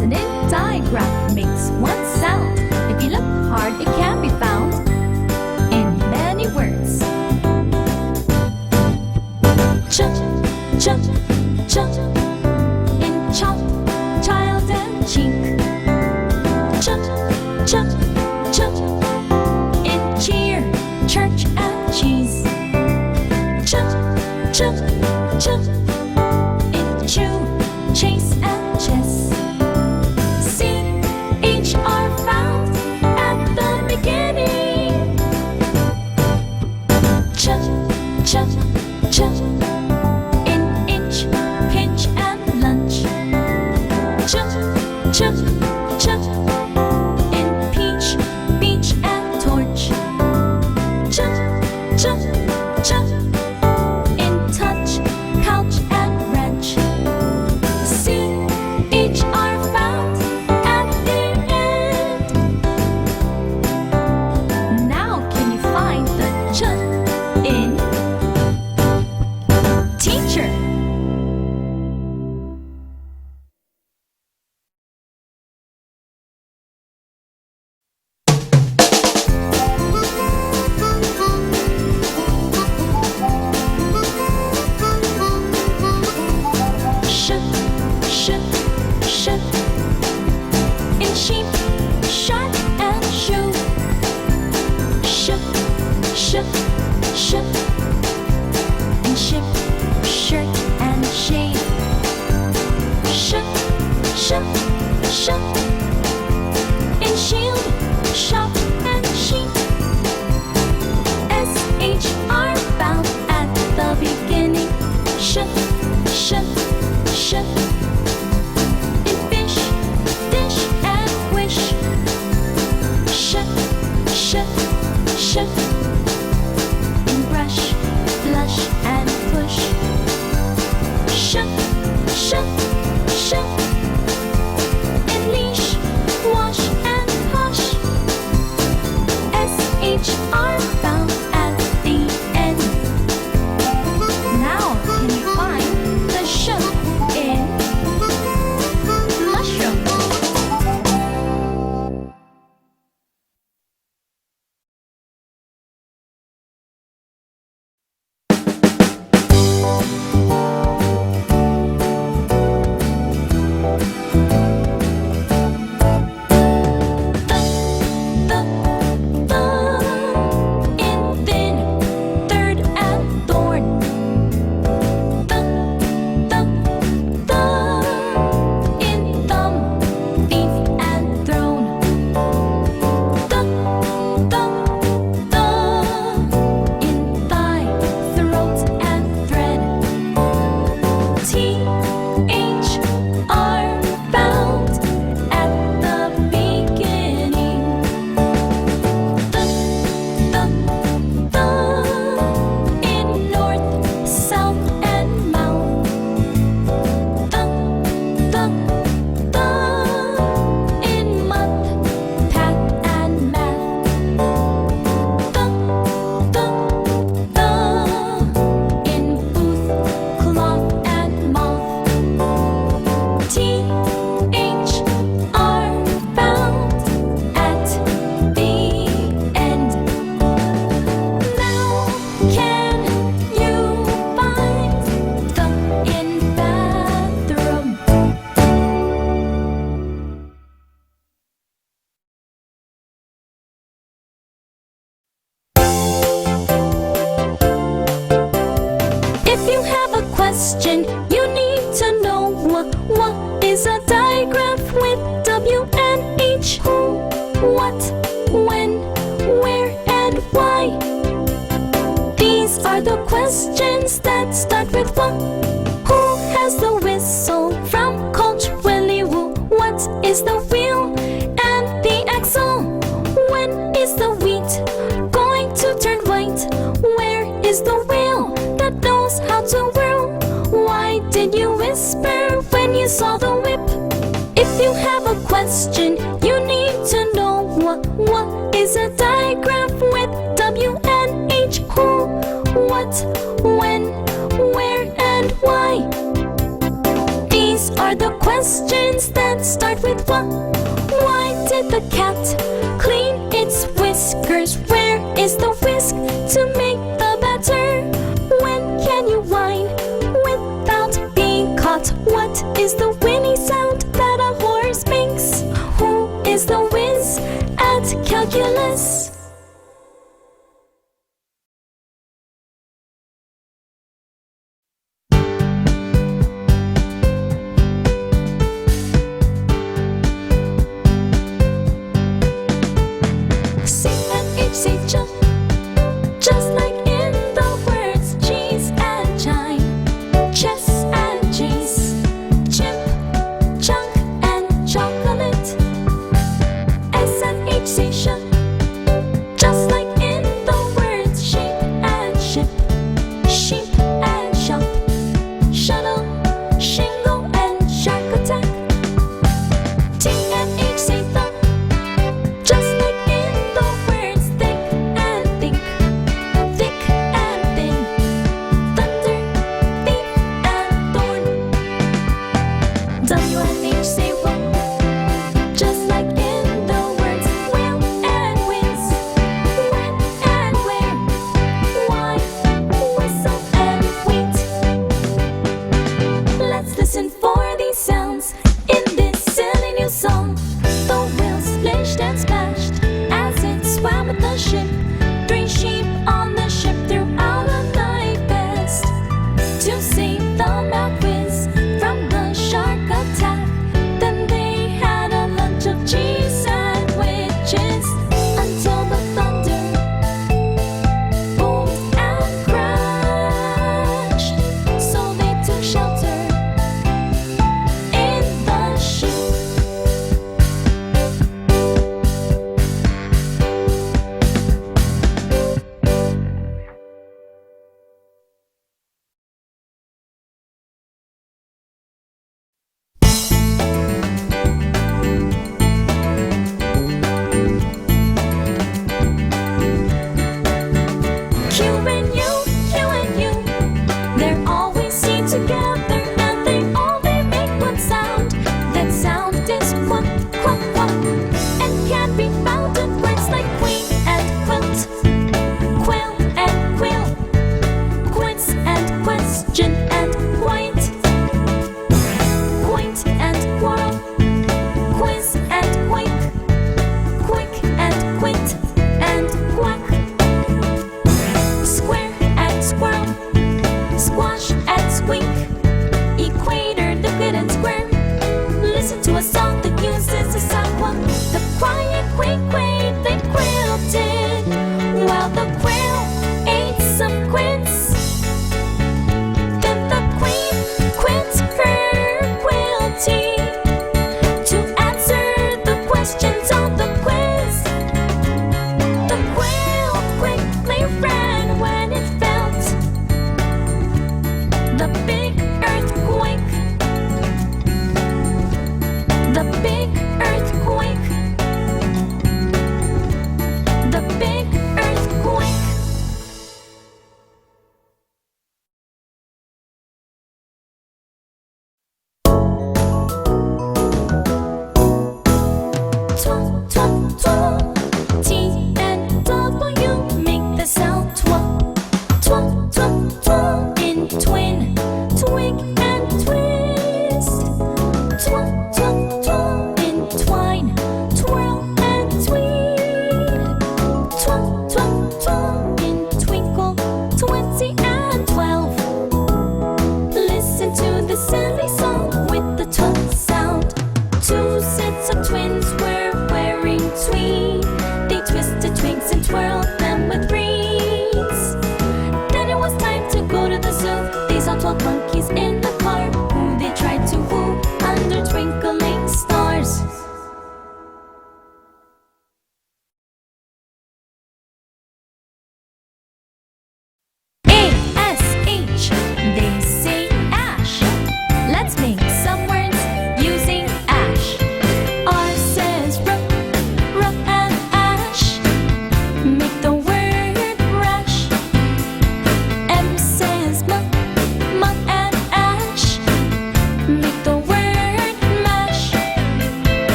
consonant digraph makes one sound. If you look hard, it can be found in many words. Ch, ch, ch, in chop, child and chink. Ch, ch, ch, in cheer, church and cheese. Ch, ch, ch, in chew, chase and chess. C, H are found at the beginning. Ch, ch, ch, in inch, pinch and lunch. Ch, ch, ch, in peach, beach and torch. Ch, ch, ch, in touch, couch and wrench. C, H are found at the end. Now can you find the ch in teacher? Sh, sh, sh, in sheep, shark and shoe. Sh, sh, sh, in ship, shirt and shade. Sh, sh, sh, in shield, shop and sheep. SH are found at the beginning. Sh, sh, sh, in fish, dish and wish. Sh, sh, sh, in brush, blush and push. Sh, sh, sh, in leash, wash and posh. SH are found at the end. Now can you find the sh in mushroom? In thin, third and thorn. In thumb, thief and throne. In thigh, throat and thread. TH are found at the beginning. In north, south and mouth. In month, path and math. In booth, cloth and moth. TH are found at the end. Now can you find the in bathroom? If you have a question, you need to know what is a digraph with W and H. Who, what, when, where, and why? These are the questions that start with what. Who has the whistle from Coach Willie Woo? What is the wheel and the axle? When is the wheat going to turn white? Where is the wheel that knows how to whirl? Why did you whisper when you saw the whip? If you have a question, you need to know what is a digraph with W and H. Who, what, when, where, and why? These are the questions questions that start with what? Why did the cat clean its whiskers? Where is the whisk to make the batter? When can you whine without being caught? What is the whinny sound that a horse makes? Who is the whiz at calculus? C and H say jump, just like in the words cheese and chime, chess and cheese, chimp, chunk and chocolate. S and H say shut,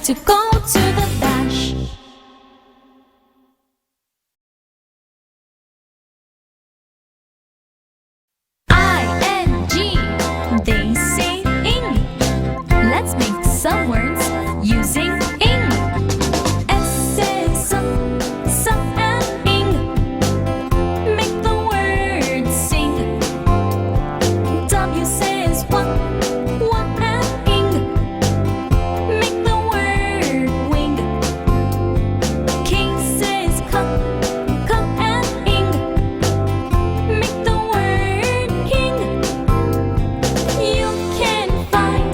to go to the bash. I-N-G, they say ing. Let's make some words using ing. S says some and ing. Make the word sing. W says what and ing. Make the word wing. K says come and ing. Make the word king. You can find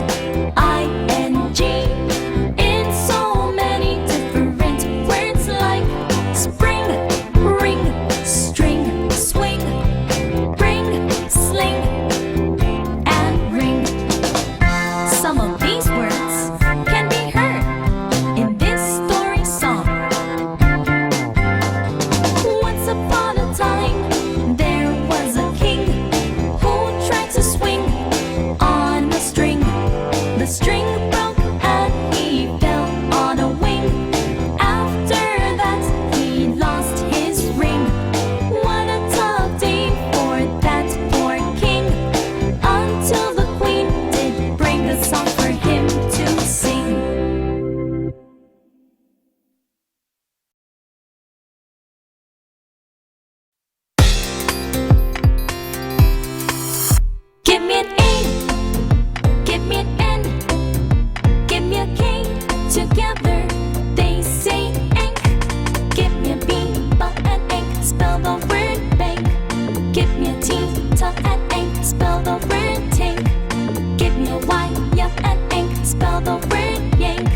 ing in so many different words like spring, ring, string, swing, bring, sling, and ring. Some of these words can be heard in this story song. Once upon a time, there was a king who tried to swing on a string. The string broke and he fell on a wing. After that, he lost his ring. What a tough day for that poor king, until the queen did bring a song for him to sing. Give me an A, give me an N, give me a K. Together they say ANK. Give me a B, but and ANK. Spell the word bank. Give me a T, tuck and ANK. Spell the word tank. Give me a Y, yup and ANK. Spell the word yank.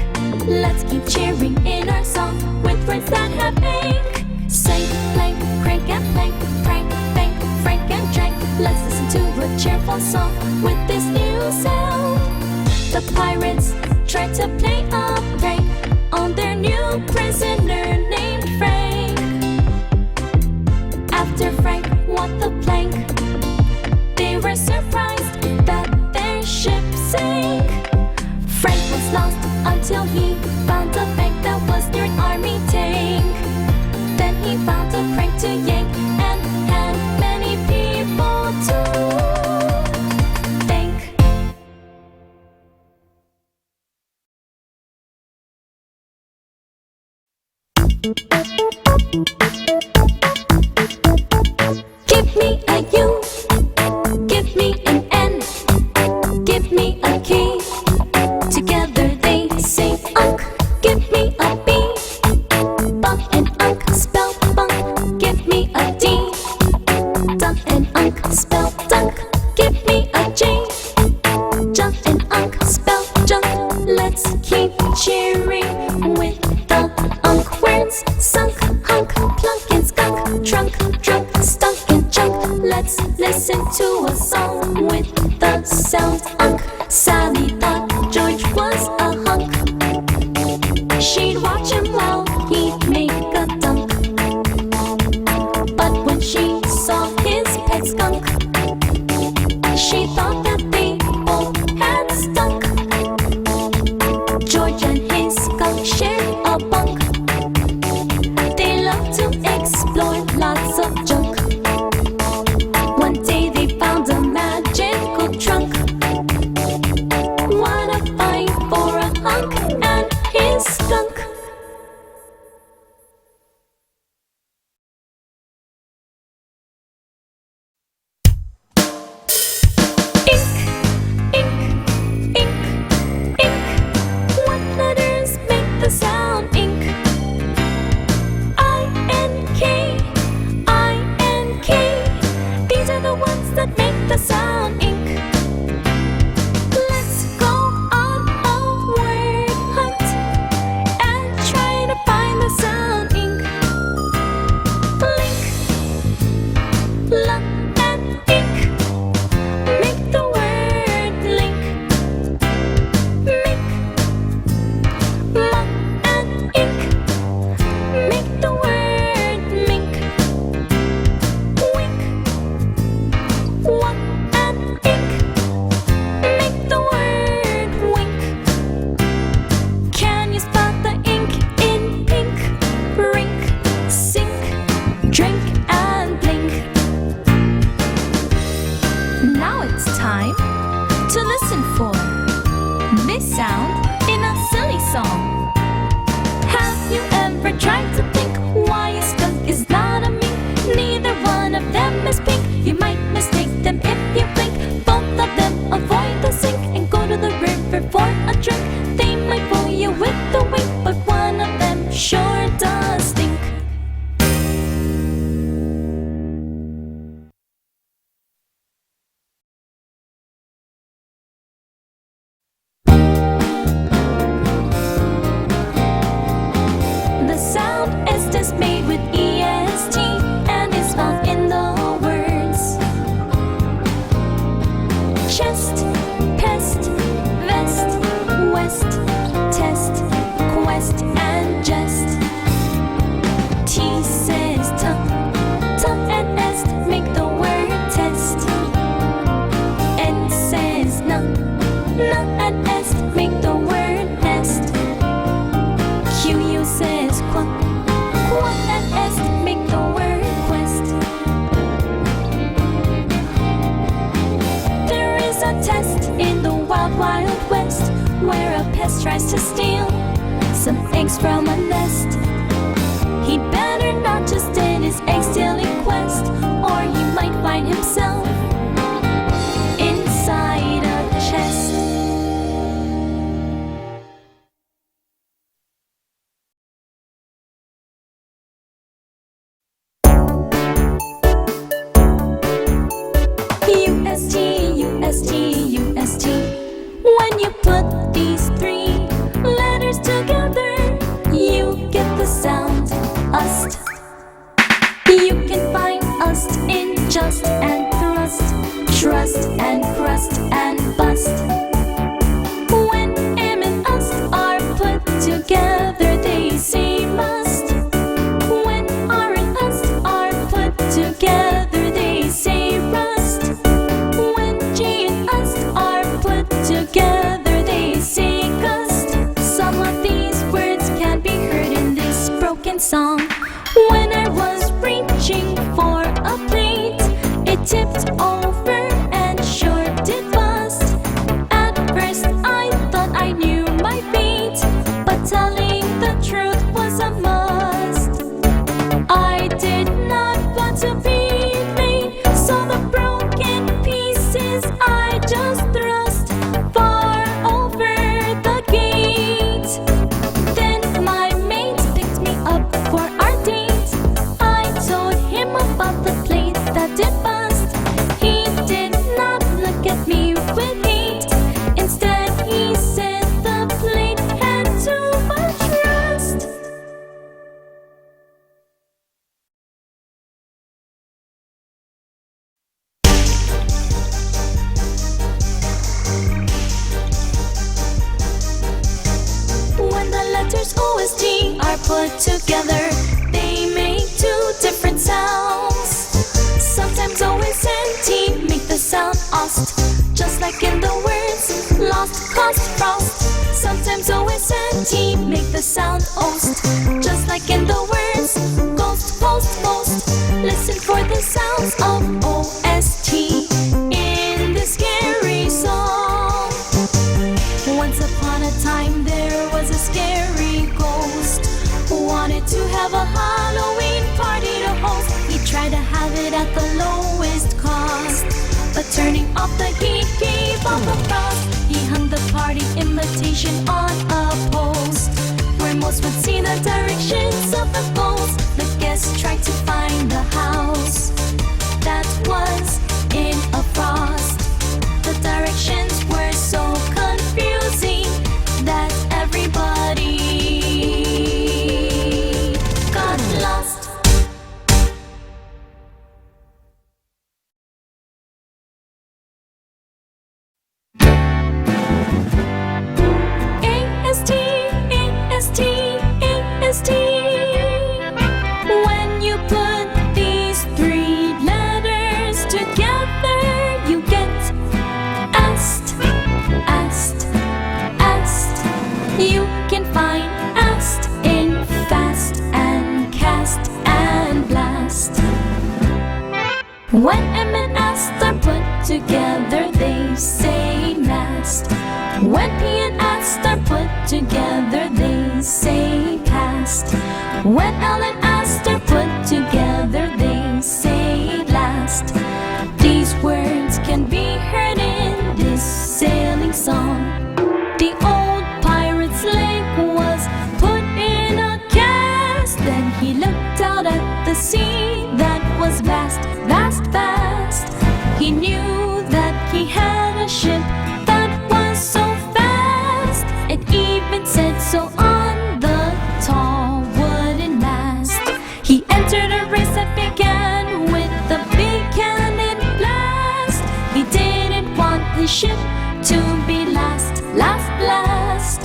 Let's keep cheering in our song with words that have ANK. Say plank, crank and plank, prank, bank, frank and drank. Let's listen to a cheerful song with this new sound. The pirates tried to play a prank on their new prisoner named Frank. After Frank won the plank, they were surprised that their ship sank. Frank was lost until he found a bank that was near an army tank. Then he found a crank to yank and had many people to thank. Give me a U, give me an N, give me a K. Together they say UNK. Give me a B, bunk and UNK. Spell bunk. Give me a D, dunk and UNK. Spell dunk. Give me a J, jump and UNK. Spell junk. Let's keep cheering with the UNK words. Sunk, hunk, plunk and skunk. Trunk, drunk, stunk and chunk. Let's listen to a song with the sound UNK. Sally thought George was a hunk. She'd watch him while he'd make a dunk. But when she saw his pet skunk, she thought that they both had stunk. George and his skunk shared a bunk. They love to explore lots of junk. One day they found a magical trunk. a drink. They might fool you with the wink, but one of them sure does stink. The sound is just made with EST and is found in the words chest, pest, vest, west, test, quest, and jest. T says tongue, tongue and est make the word test. N says nung, nung and est make the word nest. Q says quack, quack and est make the word quest. There is a test in the wild, wild west, where a pest tries to steal some eggs from a nest. He'd better not just end his egg stealing quest, or he might find himself inside a chest. UST, UST, UST. When you put these three letters together, you get the sound UST. You can find UST in just and thrust, trust and crust and bust. When M and UST are put together, they say must. When R and UST are put together, they say rust. When G and UST are put together, they say gust. Some of these words can be heard in this broken song. When I was reaching for a plate, it tipped over and sure did bust. At first I thought I knew my fate, but telling the truth was a must. I did not want to be late, so the broken pieces I just thrust far over the gate. Then my mate picked me up for our date. I told him about the plate that did bust. He did not look at me with hate. Instead he said the plate had too much rust. When the letters OST are put together, they make two different sounds. Sometimes OS and T make the sound OST, just like in the words lost, cost, frost. Sometimes OS and T make the sound OST, just like in the words ghost, post, most. Listen for the sounds of OST in this scary song. Once upon a time there was a scary ghost who wanted to have a Halloween party to host. He tried to have it at the lowest cost, but turning off the heat gave off the frost. He hung the party invitation on a post, where most would see the directions of the ghost. The guests tried to find the house that was in a frost. The directions were so confusing that everybody got lost. AST, AST, AST. When you put these three letters together, you get AST, AST, AST. You can find AST in fast and cast and blast. When M and AST are put together, they say mast. When P and AST are put together, they say past. When L and AST are put together, they say last. These words can be heard in this sailing song. The So on the tall wooden mast, he entered a race that began with a big cannon blast. He didn't want his ship to be last, last, last.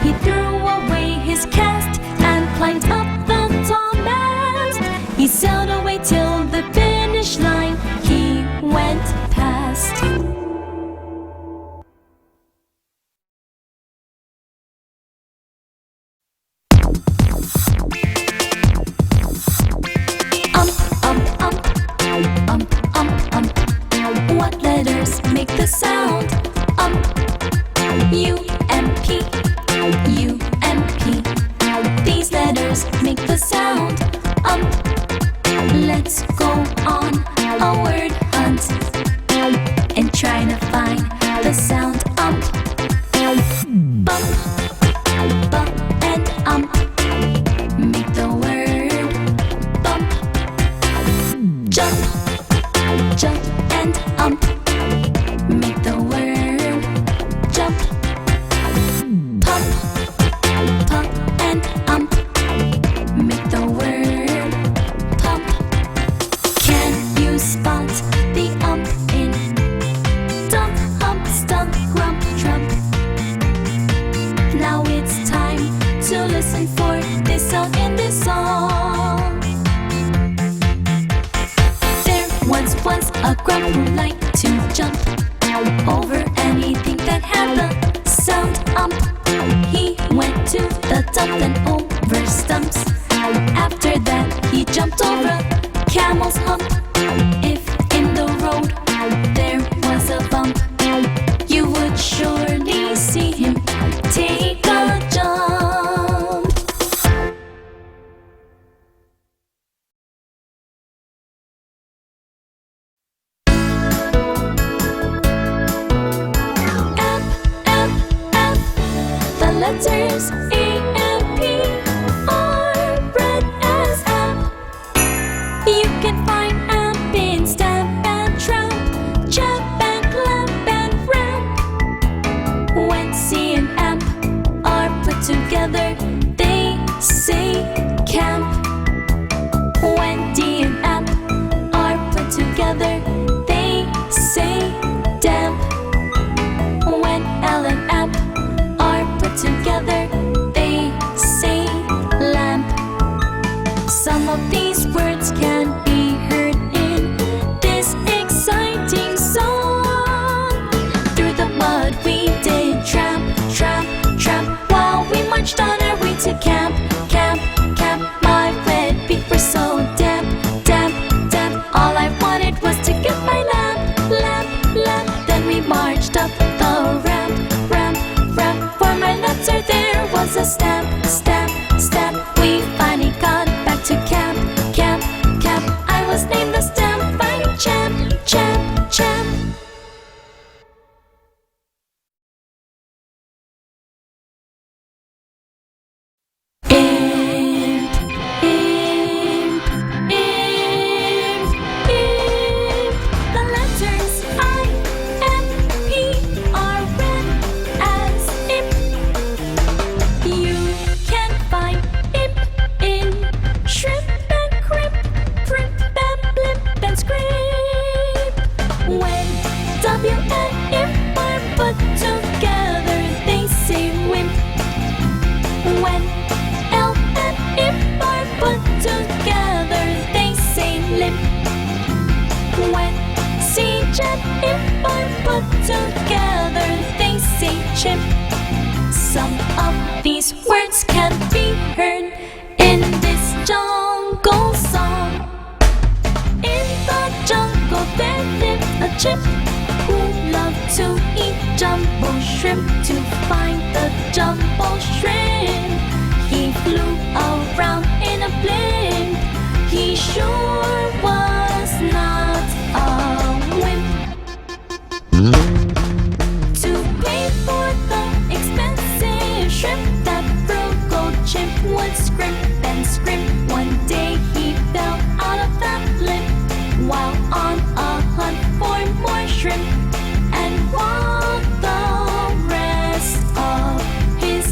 He threw away his cast and climbed up the tall mast. He sailed away till the finish line he went past. What letters make the sound UMP, UMP? These letters make the sound Let's go on a word hunt and try to find the sound Bump, bump and make the word bump. Jump, jump and make the word jump. Pump, pump and make the word pump. Can you spot the in dump, hump, stump, grump, trump? Now it's time to listen for this sound in this song. There once was a grump who liked to jump over anything that had the sound He went to the dump and over stumps. After that he jumped over camel's hump. If in the road there was a bump, you would surely see him take a jump. F, F, F. The letters A and P are read as amp. You can find amp in stamp and tramp, jump and clamp and ramp. When C and amp are put together, they say camp. When D and amp are put together, they say damp. When L and amp are put together, they say lamp. Some of these words can be heard in this exciting song. Through the mud we did tramp, tramp, tramp, while we marched on our way to camp, camp, camp. My wet feet were so damp, damp, damp. All I wanted was to get my lamp, lamp, lamp. Then we marched up the ramp, ramp, ramp. For my letter there was a stamp, stamp, stamp. We finally got back to camp, camp, camp. I was named the stamp fighting champ, champ, champ. Imp, imp, imp, imp. The letters I and P are read as imp. You can find imp in shrimp and crimp, primp and blimp and scrape. When W and imp are put together, they say wimp. When L and imp are put together, they say limp. When C and imp are put together, they say chimp. Some of these words can be heard in this jungle song. In the jungle there lived a chimp who loved to eat jumbo shrimp. To find the jumbo shrimp, he flew around in a blimp. He sure was not a wimp. To pay for the expensive shrimp, that frugal chimp would scrimp and scrimp. One day he fell out of that blimp while on a hunt for more shrimp, and walked the rest of his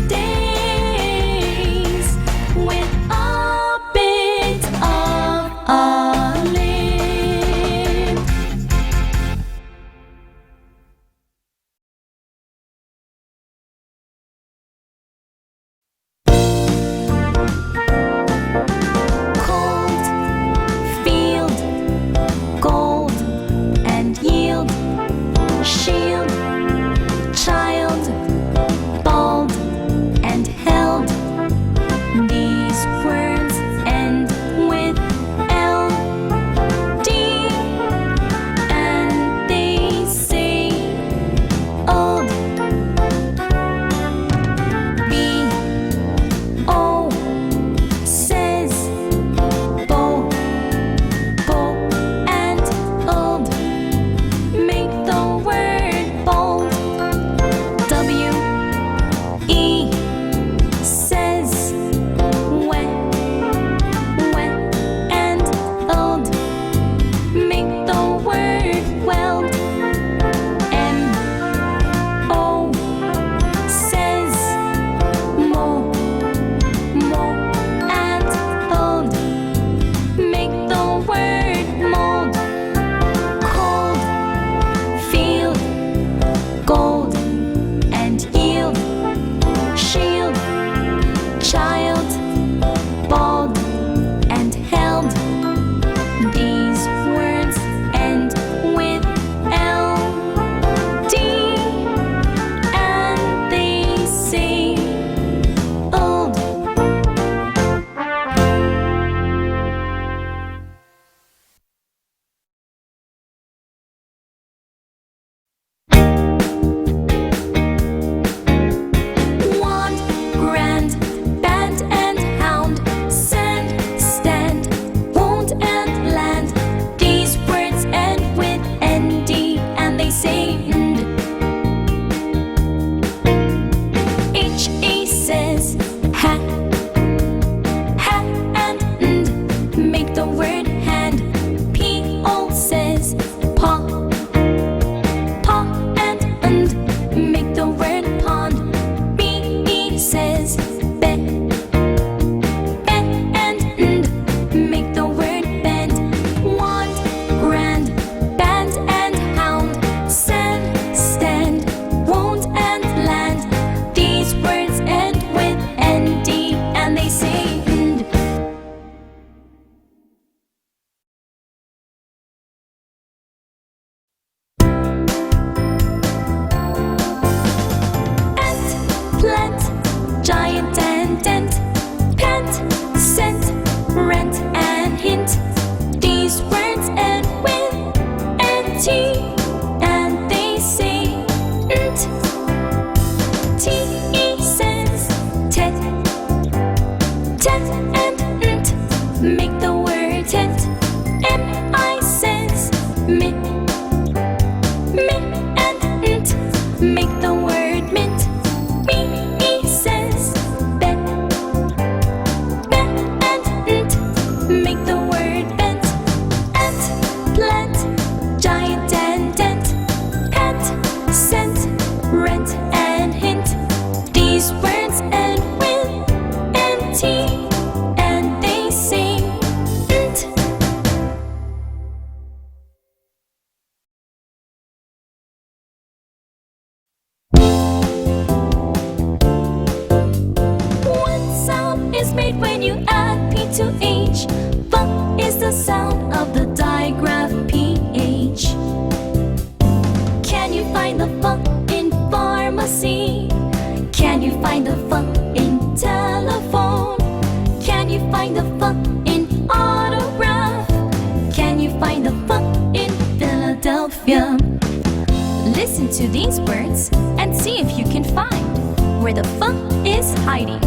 society.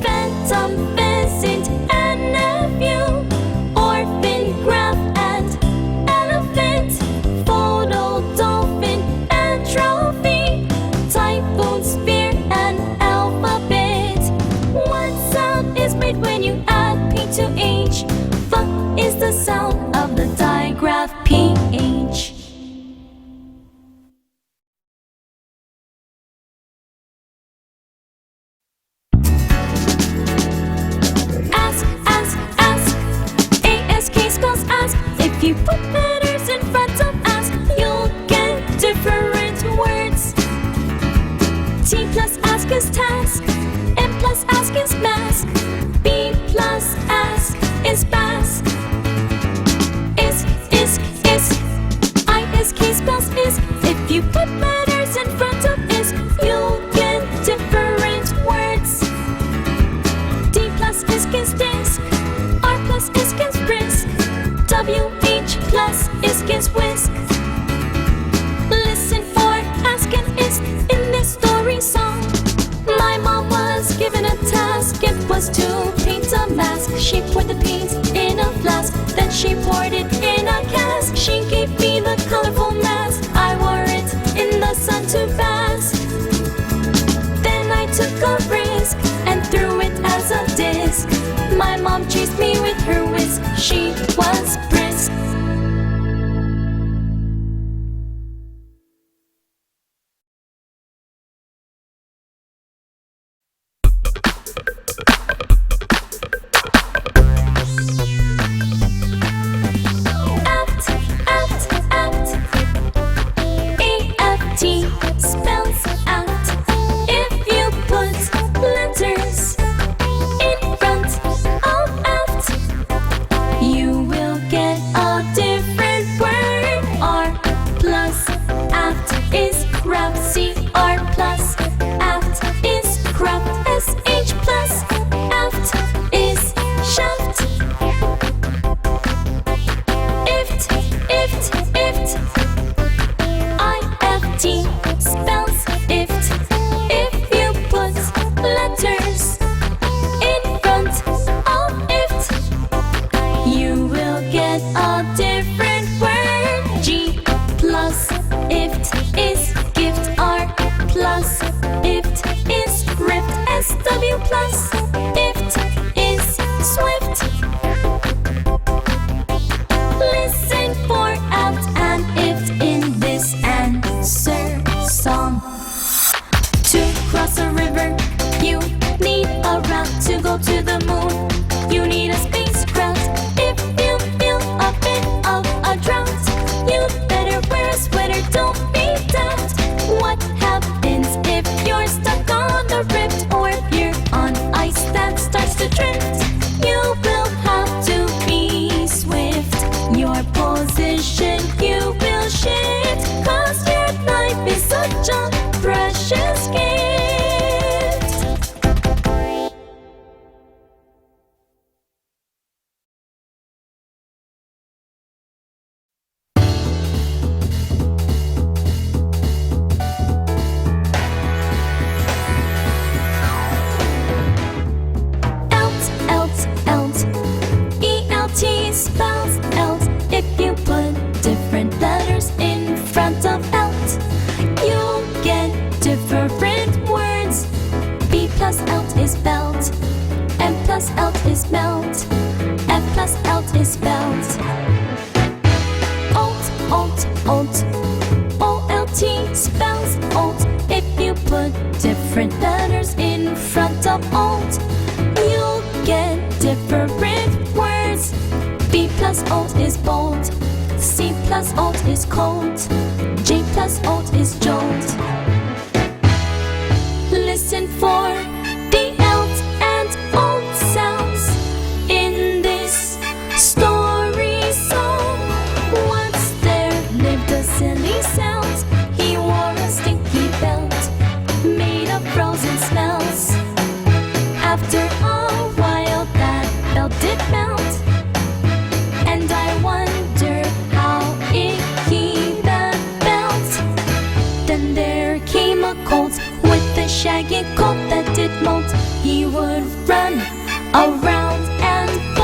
Phantom pheasant and nephew, orphan graph and elephant, photo dolphin and trophy, typhoon spear and alphabet. What sound is made when you add P to H? F is the sound of the digraph PH. If you put letters in front of ask, you'll get different words. T plus ask is task, M plus ask is mask, B plus ask is bask. Isk, I is key spells is. If you put letters in front of is, you'll get different words. D plus isk is disc, R plus isk is brisk, WH plus isk is whisk. Listen for ask and isk in this story song. My mom was given a task, it was to paint a mask. She poured the paint in a flask, then she poured it in a cask. She gave me the colorful mask, I wore it in the sun to bask. Then I took a risk and threw it as a disc. My mom chased me with her whisk, she was brisk. AFT spells act. If you put letters in front of aft, you will get a different word. R plus aft is craft, CR plus aft is craft, SH plus aft is shaft. Ift, IFT spells ift. If you put letters in front of ift, you will get a different word. G plus ift is gift, R plus ift is rift, SW plus ift is swift. Listen for aft and ift in this answer song. To cross a river, you need a raft. To go to the moon, you need a spacecraft. If you feel a bit of a drought, you'd better wear a sweater, don't be daft. What happens if you're stuck on the rift, or if you're on ice that starts to drift? You will have to be swift. Your position you will shift, 'cause your life is such a precious gift. ELT, ELT spells ELT. If you put different letters in front of ELT, you'll get different words. B plus ELT is belt, M plus ELT is melt, F plus ELT is belt. OLT, OLT spells OLT. If you put different letters in front of OLT, you'll get different words. B plus OLT is bold, C plus OLT is cold, J plus OLT is jolt. Listen for the ELT and OLT sounds in this story song. Once there lived a silly sound. He wore a stinky belt made of frozen smells. After a while that belt did melt, and I wonder how it he that belt. Then there let it molt. He would run around and